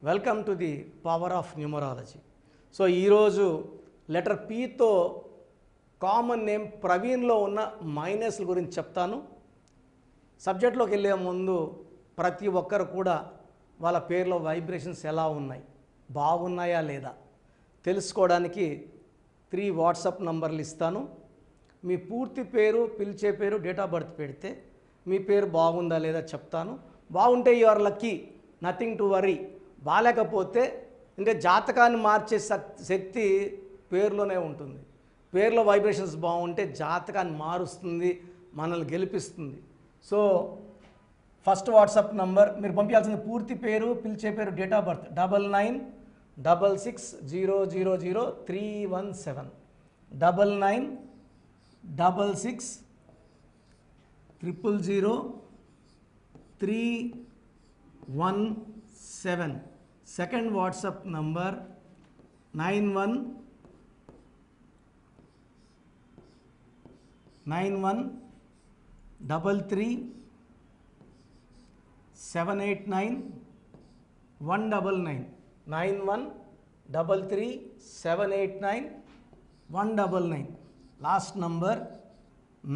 Welcome to the power of numerology. So ఈరోజు letter పీతో common name ప్రవీణ్లో ఉన్న మైనస్ల గురించి చెప్తాను. సబ్జెక్ట్లోకి వెళ్ళే ముందు ప్రతి ఒక్కరు కూడా వాళ్ళ పేర్లో వైబ్రేషన్స్ ఎలా ఉన్నాయి, బాగున్నాయా లేదా తెలుసుకోవడానికి 3 వాట్సాప్ నంబర్లు ఇస్తాను. మీ పూర్తి పేరు, పిలిచే పేరు, డేట్ ఆఫ్ బర్త్ పెడితే మీ పేరు బాగుందా లేదా చెప్తాను. బాగుంటే you are lucky, nothing to worry. బాలేకపోతే అంటే జాతకాన్ని మార్చే శక్తి పేరులోనే ఉంటుంది. పేరులో వైబ్రేషన్స్ బాగుంటే జాతకాన్ని మారుస్తుంది, మనల్ని గెలిపిస్తుంది. సో ఫస్ట్ వాట్సాప్ నంబర్ మీరు పంపించాల్సింది పూర్తి పేరు, పిలిచే పేరు, date of birth 9966000317 9966000317. Second WhatsApp number 9133789199 9133789199. Last number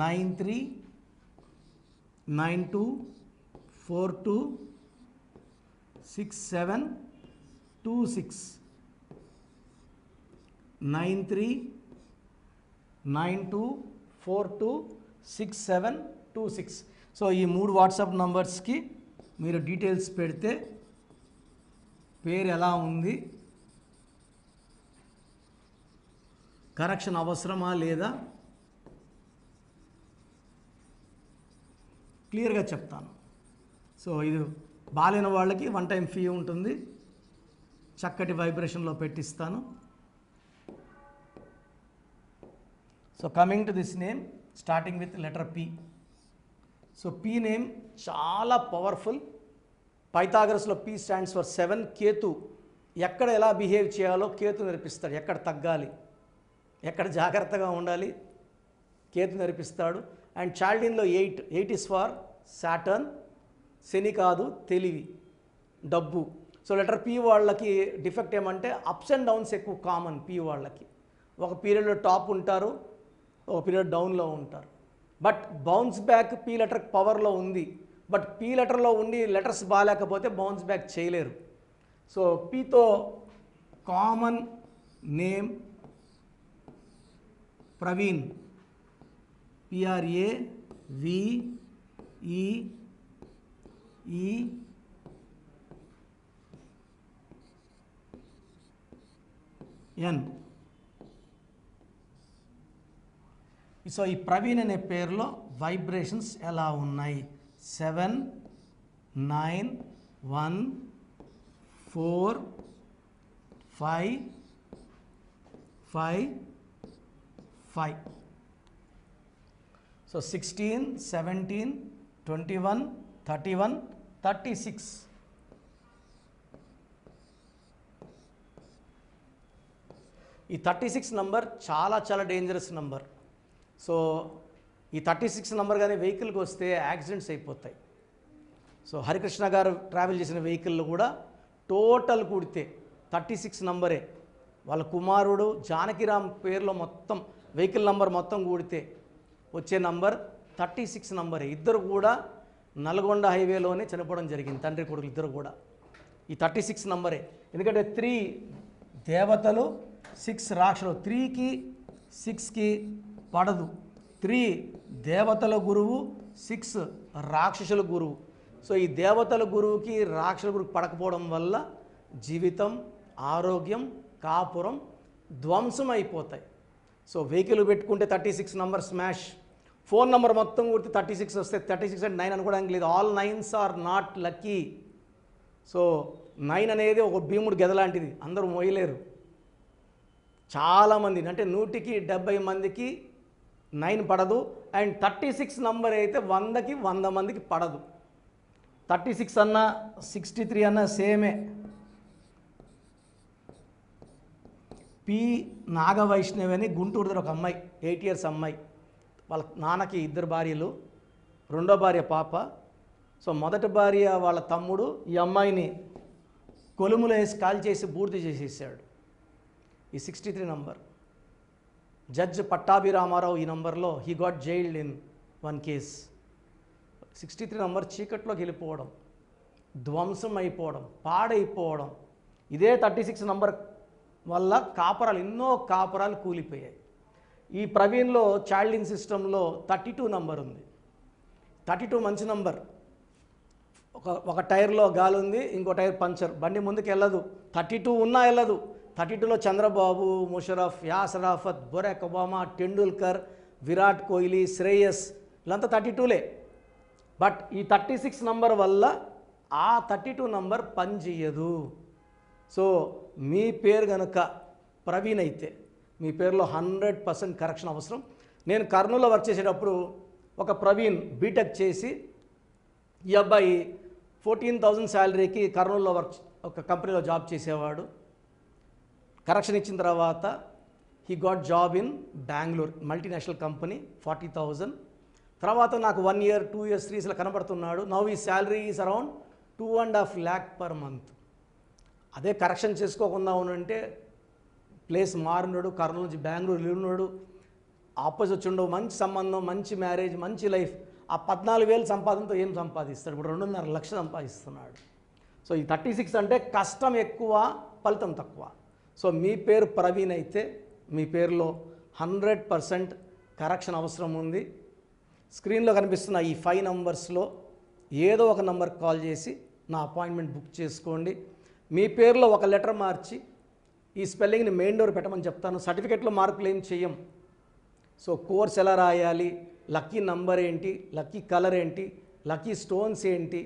9392426726 9392426726. So ఈ 3 వాట్సాప్ నంబర్స్కి మీరు డీటెయిల్స్ పెడితే పేరు ఎలా ఉంది, కరెక్షన్ అవసరమా లేదా క్లియర్గా చెప్తాను. సో ఇది బాలేని వాళ్ళకి 1 టైం ఫీ ఉంటుంది, చక్కటి వైబ్రేషన్లో పెట్టిస్తాను. So coming to this name, starting with letter P. So P name చాలా పవర్ఫుల్. పైథాగరస్లో పీ స్టాండ్స్ ఫర్ 7. కేతు ఎక్కడ ఎలా బిహేవ్ చేయాలో కేతు నేర్పిస్తాడు, ఎక్కడ తగ్గాలి, ఎక్కడ జాగ్రత్తగా ఉండాలి కేతు నేర్పిస్తాడు. అండ్ చాల్డిన్లో 8 ఇస్ ఫర్ సాటర్న్, శని కాదు తెలివి, డబ్బు. సో లెటర్ పీ వాళ్ళకి డిఫెక్ట్ ఏమంటే అప్స్ అండ్ డౌన్స్ ఎక్కువ కామన్. పీ వాళ్ళకి ఒక పీరియడ్లో టాప్ ఉంటారు, ఒక పీరియడ్ డౌన్లో ఉంటారు. But bounce back P letter పవర్లో ఉంది. బట్ పీ లెటర్లో ఉండి లెటర్స్ బాగాలేకపోతే బౌన్స్ బ్యాక్ చేయలేరు. సో పీతో కామన్ నేమ్ ప్రవీణ్, PRAVEEN. సో ఈ ప్రవీణ్ అనే పేరులో వైబ్రేషన్స్ ఎలా ఉన్నాయి? 7 9 1 4 5 5 5. సో 16 17 21 31 36. ఈ 36 నంబర్ చాలా చాలా డేంజరస్ నంబర్. సో ఈ 36 నంబర్ కానీ వెహికల్కి వస్తే యాక్సిడెంట్స్ అయిపోతాయి. సో హరికృష్ణ గారు ట్రావెల్ చేసిన వెహికల్లో కూడా టోటల్ కూడితే 36 నంబరే. వాళ్ళ కుమారుడు జానకిరామ్ పేరులో మొత్తం వెహికల్ నంబర్ మొత్తం కూడితే వచ్చే నంబర్ 36 నంబరే. ఇద్దరు కూడా నల్గొండ హైవేలోనే చనిపోవడం జరిగింది, తండ్రి కొడుకులు ఇద్దరు కూడా ఈ 36 నంబరే. ఎందుకంటే 3 దేవతలు, 6 రాక్షసులు. 3కి 6కి పడదు. 3 దేవతల గురువు, 6 రాక్షసుల గురువు. సో ఈ దేవతల గురువుకి రాక్షసుల గురువుకి పడకపోవడం వల్ల జీవితం, ఆరోగ్యం, కాపురం ధ్వంసం అయిపోతాయి. సో వెహికల్ పెట్టుకుంటే 36 నంబర్ స్మాష్. ఫోన్ నెంబర్ మొత్తం కొడితే 36 వస్తే 36 అంటే 9 అనుకోవడానికి లేదు. All 9s are not lucky. So 9 అనేది ఒక భీముడు గెద లాంటిది, అందరూ మోయలేరు. చాలామంది అంటే 100కి 70 మందికి 9 పడదు. అండ్ 36 నంబర్ అయితే 100కి 100 మందికి పడదు. 36 అన్నా 63 అన్నా సేమే. పి నాగవైష్ణవి అని గుంటూరు దగ్గర ఒక అమ్మాయి, 8 years అమ్మాయి. వాళ్ళ నాన్నకి 2 భార్యలు, రెండో భార్య పాప. సో మొదటి భార్య వాళ్ళ తమ్ముడు ఈ అమ్మాయిని కొలుములు వేసి కాల్ చేసి బూడిద చేసేసాడు. ఈ 63 నంబర్. జడ్జ్ పట్టాభిరామారావు ఈ నంబర్లో he got jailed in 1 case. 63 number చీకట్లోకి వెళ్ళిపోవడం, ధ్వంసం అయిపోవడం, పాడైపోవడం. ఇదే 36 నంబర్ వల్ల కాపురాలు, ఎన్నో కాపురాలు కూలిపోయాయి. ఈ ప్రవీణ్లో చైల్డ్ సిస్టంలో 32 నంబర్ ఉంది. 32 మంచి నంబర్. ఒక టైర్లో గాలి ఉంది, ఇంకో టైర్ పంచర్, బండి ముందుకు వెళ్ళదు. 32 ఉన్నా వెళ్ళదు. 32లో చంద్రబాబు, ముషరఫ్, యాసరాఫత్, బొరాక్ ఒబామా, టెండూల్కర్, విరాట్ కోహ్లీ, శ్రేయస్, వీళ్ళంతా 32లే. బట్ ఈ 36 నంబర్ వల్ల ఆ 32 నంబర్ పనిచేయదు. సో మీ పేరు కనుక ప్రవీణ్ అయితే మీ పేరులో 100% కరెక్షన్ అవసరం. నేను కర్నూలులో వర్క్ చేసేటప్పుడు ఒక ప్రవీణ్ బీటెక్ చేసి, ఈ అబ్బాయి 14,000 శాలరీకి కర్నూలులో ఒక కంపెనీలో జాబ్ చేసేవాడు. కరెక్షన్ ఇచ్చిన తర్వాత he got job in Bengaluru, multinational company, 40,000. తర్వాత నాకు 1 year, 2 years, 3 years కనబడుతున్నాడు. నౌ ఈ salary is around 2.5 lakh per month. అదే కరెక్షన్ చేసుకోకుండా ఉన్నంటే ప్లేస్ మారినాడు, కర్నూలు నుంచి బెంగళూరు ఉన్నాడు, ఆపోజిట్ వచ్చిండవు, మంచి సంబంధం, మంచి మ్యారేజ్, మంచి లైఫ్. ఆ 14,000 సంపాదనతో ఏం సంపాదిస్తాడు? ఇప్పుడు 2.5 లక్షలు సంపాదిస్తున్నాడు. సో ఈ 36 అంటే కష్టం ఎక్కువ, ఫలితం తక్కువ. సో మీ పేరు ప్రవీణ్ అయితే మీ పేరులో 100% కరెక్షన్ అవసరం ఉంది. స్క్రీన్లో కనిపిస్తున్న ఈ 5 నంబర్స్లో ఏదో ఒక నంబర్ కాల్ చేసి నా అపాయింట్మెంట్ బుక్ చేసుకోండి. మీ పేరులో ఒక లెటర్ మార్చి ఈ స్పెల్లింగ్ని మెయిన్ డోర్ పెట్టమని చెప్తాను. సర్టిఫికెట్లో మార్కులు ఏం చెయ్యం. సో కోర్స్ ఎలా రాయాలి, లక్కీ నంబర్ ఏంటి, లక్కీ కలర్ ఏంటి, లక్కీ స్టోన్స్ ఏంటి,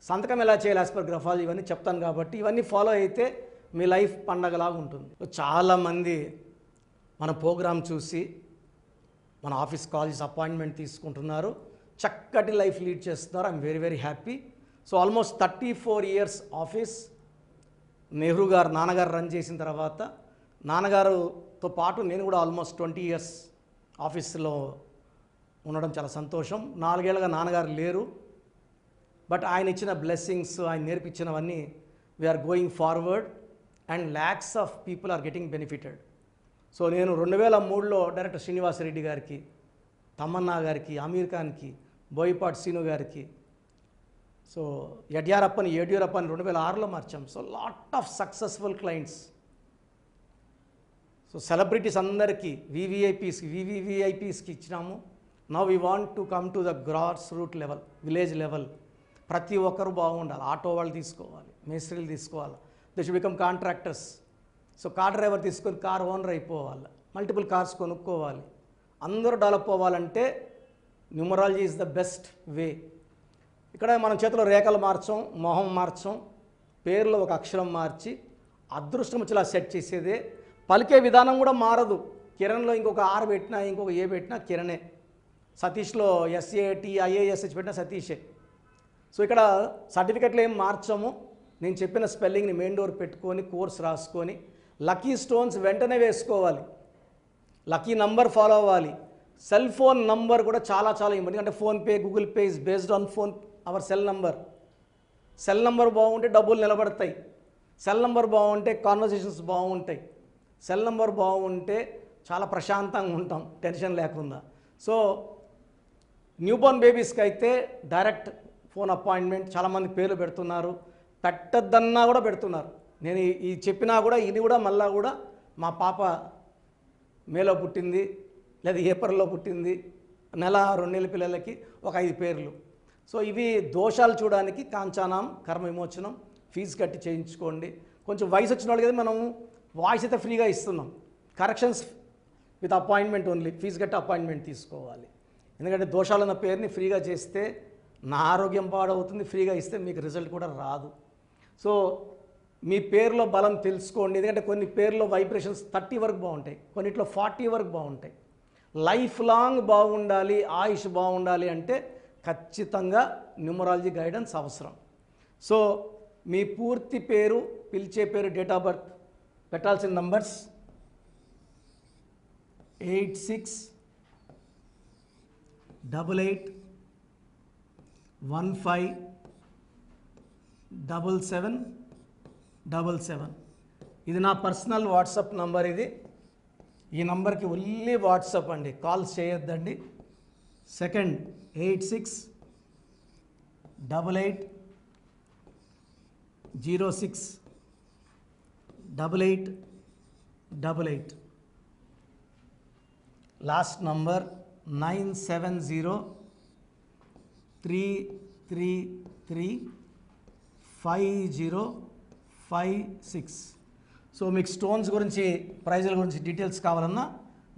సంతకం ఎలా చేయాలి యాజ్ పర్ గ్రఫాలజీ, ఇవన్నీ చెప్తాను. కాబట్టి ఇవన్నీ ఫాలో అయితే మీ లైఫ్ పండగలాగా ఉంటుంది. చాలామంది మన ప్రోగ్రామ్ చూసి మన ఆఫీస్ కాల్ చేసి అపాయింట్మెంట్ తీసుకుంటున్నారు, చక్కటి లైఫ్ లీడ్ చేస్తున్నారు. I'm very very happy. So almost 34 years office Nehru గారు, నాన్నగారు రన్ చేసిన తర్వాత, నాన్నగారుతో పాటు నేను కూడా ఆల్మోస్ట్ 20 years ఆఫీస్లో ఉండడం చాలా సంతోషం. 4 ఏళ్ళుగా నాన్నగారు లేరు. బట్ ఆయన ఇచ్చిన బ్లెస్సింగ్స్, ఆయన నేర్పించినవన్నీ we are going forward and lakhs of people are getting benefited. So నేను 2003లో డైరెక్టర్ శ్రీనివాసరెడ్డి గారికి, తమన్నా గారికి, అమీర్ ఖాన్కి, బోయపాటి సీను గారికి, సో యడ్యూరప్పని 2006లో మార్చాం. So lot of successful clients. So celebrities అందరికీ, వివిఐపీస్కి ఇచ్చినాము. Now we want to come to the grass root level, village level. ప్రతి ఒక్కరు బాగుండాలి. ఆటో వాళ్ళు తీసుకోవాలి, మేస్త్రీలు తీసుకోవాలి, they should become contractors. So car driver తీసుకొని కార్ ఓనర్ అయిపోవాలి, మల్టిపుల్ కార్స్ కొనుక్కోవాలి. అందరూ డెవలప్ అవ్వాలంటే numerology is the best way. ఇక్కడ మనం చేతిలో రేఖలు మార్చం, మొహం మార్చం, పేరులో ఒక అక్షరం మార్చి అదృష్టం వచ్చేలా సెట్ చేసేదే. పలికే విధానం కూడా మారదు. కిరణ్లో ఇంకొక ఆర్ పెట్టినా, ఇంకొక ఏ పెట్టినా కిరణే. సతీష్లో SAT IASH పెట్టినా సతీషే. సో ఇక్కడ సర్టిఫికెట్లు ఏం మార్చము. నేను చెప్పిన స్పెల్లింగ్ని మెయిన్ డోర్ పెట్టుకొని కోర్స్ రాసుకొని, లక్కీ స్టోన్స్ వెంటనే వేసుకోవాలి, లక్కీ నంబర్ ఫాలో అవ్వాలి. సెల్ ఫోన్ నంబర్ కూడా చాలా చాలా ఇంపార్టెంట్. అంటే PhonePe, Google pay is based on hour cell number. Cell number బాగుంటే డబ్బులు నిలబడతాయి. సెల్ నంబర్ బాగుంటే కాన్వర్జేషన్స్ బాగుంటాయి. సెల్ నంబర్ బాగుంటే చాలా ప్రశాంతంగా ఉంటాం, టెన్షన్ లేకుండా. సో న్యూబోర్న్ బేబీస్కి అయితే డైరెక్ట్ ఫోన్ అపాయింట్మెంట్, చాలామంది పేర్లు పెడుతున్నారు, పెట్టద్దన్నా కూడా పెడుతున్నారు. నేను ఈ చెప్పినా కూడా ఇది కూడా మళ్ళా కూడా మా పాప మేలో పుట్టింది, లేదా ఏప్రిల్లో పుట్టింది, నెల 2 నెలల పిల్లలకి ఒక 5 పేర్లు. సో ఇవి దోషాలు చూడడానికి కాంచానం, కర్మ విమోచనం, ఫీజు కట్టి చేయించుకోండి. కొంచెం వయసు వచ్చిన వాళ్ళకి అయితే మనం వాయిస్ అయితే ఫ్రీగా ఇస్తున్నాం. Corrections with appointment only, fee కట్టి అపాయింట్మెంట్ తీసుకోవాలి. ఎందుకంటే దోషాలున్న పేరుని ఫ్రీగా చేస్తే నా ఆరోగ్యం పాడవుతుంది, ఫ్రీగా ఇస్తే మీకు రిజల్ట్ కూడా రాదు. సో మీ పేరులో బలం తెలుసుకోండి. ఎందుకంటే కొన్ని పేర్లో వైబ్రేషన్స్ 30 వరకు బాగుంటాయి, కొన్నిట్లో 40 వరకు బాగుంటాయి. లైఫ్ లాంగ్ బాగుండాలి, ఆయుష్ బాగుండాలి అంటే ఖచ్చితంగా న్యూమరాలజీ గైడెన్స్ అవసరం. సో మీ పూర్తి పేరు, పిలిచే పేరు, డేట్ ఆఫ్ బర్త్, పెట్టాల్సిన నంబర్స్ 86881577 77. ఇది నా పర్సనల్ వాట్సాప్ నంబర్. ఇది ఈ నంబర్కి ఓన్లీ వాట్సాప్ అండి, కాల్స్ చేయొద్దండి. సెకండ్ 8688068888. Last number 9703335056. సో మీకు స్టోన్స్ గురించి, ప్రైజుల గురించి డీటెయిల్స్ కావాలన్నా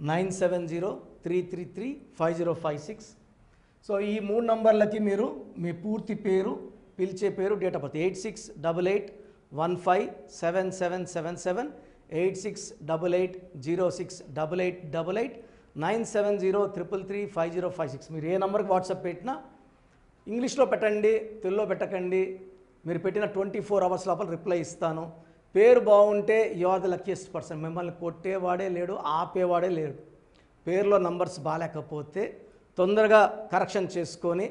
9703335056. సో ఈ 3 నంబర్లకి మీరు మీ పూర్తి పేరు, పిలిచే పేరు, డేట్ ఆఫ్ బర్త్ 8688157777, 8688068888, 9703335056. మీరు ఏ నెంబర్కి వాట్సాప్ పెట్టినా ఇంగ్లీష్లో పెట్టండి, తెలుగులో పెట్టకండి. మీరు పెట్టిన 24 hours లోపల రిప్లై ఇస్తాను. పేరు బాగుంటే you are the luckiest person. మిమ్మల్ని కొట్టేవాడే లేడు, ఆపేవాడే లేడు. పేరులో నంబర్స్ బాగాలేకపోతే తొందరగా కరెక్షన్ చేసుకొని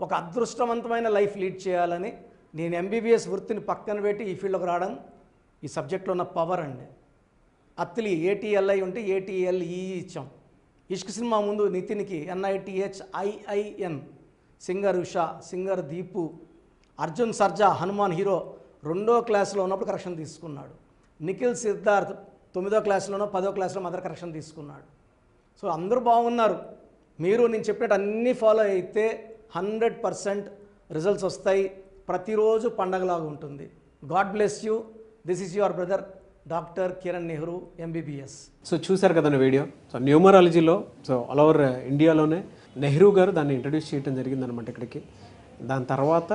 ఒక అదృష్టవంతమైన లైఫ్ లీడ్ చేయాలని నేను ఎంబీబీఎస్ వృత్తిని పక్కన పెట్టి ఈ ఫీల్డ్లోకి రావడం ఈ సబ్జెక్ట్లో ఉన్న పవర్ అండి. అత్తిలి ఏటీఎల్ఐ ఉంటే ఏటీఎల్ఈ ఇచ్చాం. ఇష్క్ సినిమా ముందు నితిన్కి NITHIIN, singer Usha, singer Deepu, Arjun Sarja Hanuman hero 2వ క్లాస్లో ఉన్నప్పుడు కరెక్షన్ తీసుకున్నాడు. నిఖిల్ సిద్ధార్థ్ 9వ క్లాస్లోనో 10వ క్లాస్లో మదర్ కరెక్షన్ తీసుకున్నాడు. సో అందరూ బాగున్నారు. మీరు నేను చెప్పినట్టు అన్నీ ఫాలో అయితే 100% రిజల్ట్స్ వస్తాయి. ప్రతిరోజు పండగలాగా ఉంటుంది. God bless you. This is your brother doctor Kiran Nehru MBBS. So చూశారు కదండి వీడియో. సో న్యూమరాలజీలో సో ఆల్ ఓవర్ ఇండియాలోనే నెహ్రూ గారు దాన్ని ఇంట్రడ్యూస్ చేయడం జరిగిందనమాట ఇక్కడికి. దాని తర్వాత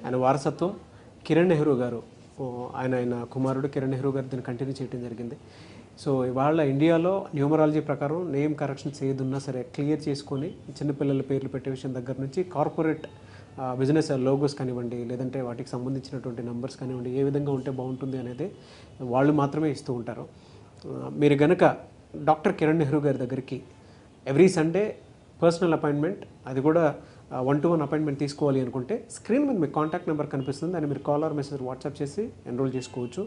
ఆయన వారసత్వం కిరణ్ నెహ్రూ గారు, ఆయన కుమారుడు కిరణ్ నెహ్రూ గారు దీన్ని కంటిన్యూ చేయడం జరిగింది. సో ఇవాళ ఇండియాలో న్యూమరాలజీ ప్రకారం నేమ్ కరెక్షన్స్ ఏదున్నా సరే క్లియర్ చేసుకొని చిన్నపిల్లల పేర్లు పెట్టే విషయం దగ్గర నుంచి కార్పొరేట్ బిజినెస్ లోగోస్ కానివ్వండి, లేదంటే వాటికి సంబంధించినటువంటి నంబర్స్ కానివ్వండి, ఏ విధంగా ఉంటే బాగుంటుంది అనేది వాళ్ళు మాత్రమే ఇస్తూ ఉంటారు. మీరు గనక డాక్టర్ కిరణ్ నెహ్రూ గారి దగ్గరికి ఎవ్రీ సండే పర్సనల్ అపాయింట్మెంట్, అది కూడా 1-to-1 అపాయింట్మెంట్ తీసుకోవాలి అనుకుంటే స్క్రీన్ మీద మీకు కాంటాక్ట్ నెంబర్ కనిపిస్తుంది. దాన్ని మీరు కాల్ ఆర్ మెసేజ్ వాట్సాప్ చేసి ఎన్రోల్ చేసుకోవచ్చు.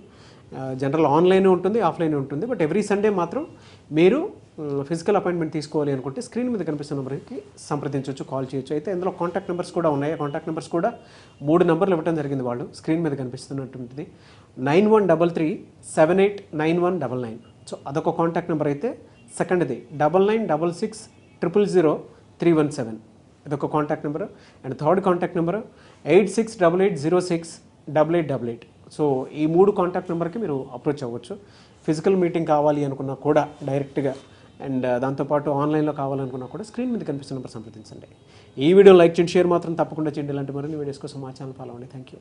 జనరల్ ఆన్లైన్ ఉంటుంది, ఆఫ్లైన్ ఉంటుంది. బట్ ఎవ్రీ సండే మాత్రం మీరు ఫిజికల్ అపాయింట్మెంట్ తీసుకోవాలి అనుకుంటే స్క్రీన్ మీద కనిపిస్తున్న నెంబర్కి సంప్రదించవచ్చు, కాల్ చేయొచ్చు. అయితే ఇందులో కాంటాక్ట్ నెంబర్స్ కూడా ఉన్నాయి. కాంటాక్ట్ నెంబర్స్ కూడా 3 నెంబర్లు ఇవ్వడం జరిగింది. వాళ్ళు స్క్రీన్ మీద కనిపిస్తున్నటువంటిది 9133789199. సో అదొక కాంటాక్ట్ నెంబర్. అయితే సెకండ్ది 9966000317, ఇదొక contact number. And third contact number 8688068888. So ఈ 3 కాంటాక్ట్ నెంబర్కి మీరు అప్రోచ్ అవ్వచ్చు. ఫిజికల్ మీటింగ్ కావాలి అనుకున్నా కూడా డైరెక్ట్గా, అండ్ దాంతోపాటు ఆన్లైన్లో కావాలనుకున్నా కూడా స్క్రీన్ మీద కనిపిస్తున్న నెంబర్ సంప్రదించండి. ఈ వీడియో లైక్ చేయండి, షేర్ మాత్రం తప్పకుండా చేయండి. ఇలాంటి మరిన్ని వీడియోస్ కోసం మా ఛానల్ ఫాలో అవ్వండి. Thank you.